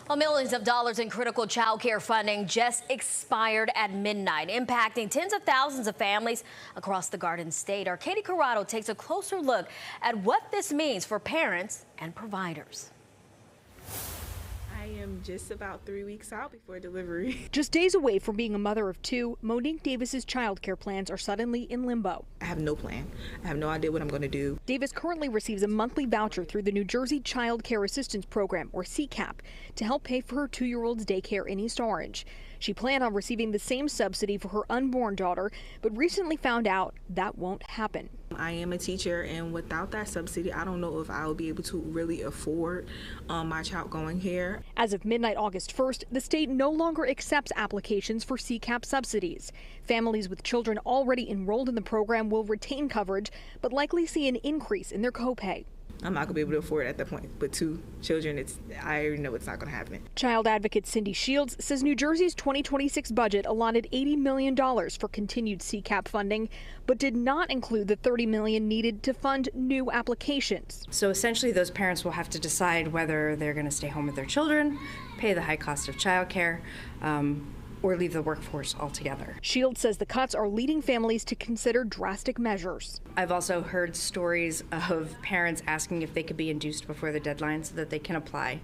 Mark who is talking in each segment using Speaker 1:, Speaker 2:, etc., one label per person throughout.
Speaker 1: Well, millions of dollars in critical child care funding just expired at midnight, impacting tens of thousands of families across the Garden State. Our Katie Corrado takes a closer look at what this means for parents and providers.
Speaker 2: I am just about 3 weeks out before delivery.
Speaker 3: Just days away from being a mother of two, Monique Davis's childcare plans are suddenly in limbo.
Speaker 2: I have no plan. I have no idea what I'm going to do.
Speaker 3: Davis currently receives a monthly voucher through the New Jersey Child Care Assistance Program, or CCAP, to help pay for her 2-year-old's daycare in East Orange. She planned on receiving the same subsidy for her unborn daughter, but recently found out that won't happen.
Speaker 2: I am a teacher, and without that subsidy, I don't know if I will be able to really afford my child going here.
Speaker 3: As of midnight August 1st, the state no longer accepts applications for CCAP subsidies. Families with children already enrolled in the program will retain coverage, but likely see an increase in their copay.
Speaker 2: I'm not going to be able to afford it at that point. But 2 children, I already know it's not going to happen.
Speaker 3: Child advocate Cindy Shields says New Jersey's 2026 budget allotted $80 million for continued CCAP funding, but did not include the $30 million needed to fund new applications.
Speaker 4: So essentially, those parents will have to decide whether they're going to stay home with their children, pay the high cost of childcare, or leave the workforce altogether.
Speaker 3: Shields says the cuts are leading families to consider drastic measures.
Speaker 4: I've also heard stories of parents asking if they could be induced before the deadline so that they can apply.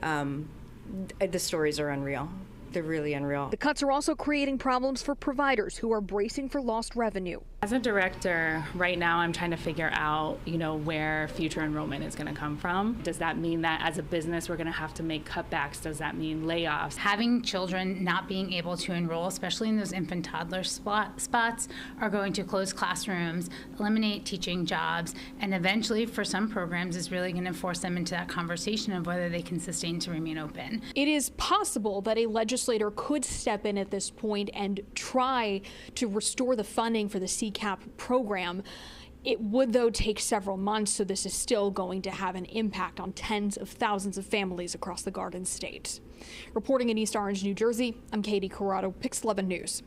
Speaker 4: The stories are unreal. They're really unreal.
Speaker 3: The cuts are also creating problems for providers who are bracing for lost revenue.
Speaker 5: As a director, right now I'm trying to figure out, where future enrollment is going to come from. Does that mean that as a business we're going to have to make cutbacks? Does that mean layoffs?
Speaker 6: Having children not being able to enroll, especially in those infant toddler spots, are going to close classrooms, eliminate teaching jobs, and eventually for some programs is really going to force them into that conversation of whether they can sustain to remain open.
Speaker 3: It is possible that a legislator could step in at this point and try to restore the funding for the CCAP program. It would, though, take several months, so this is still going to have an impact on tens of thousands of families across the Garden State. Reporting in East Orange, New Jersey, I'm Katie Corrado, Pix 11 News.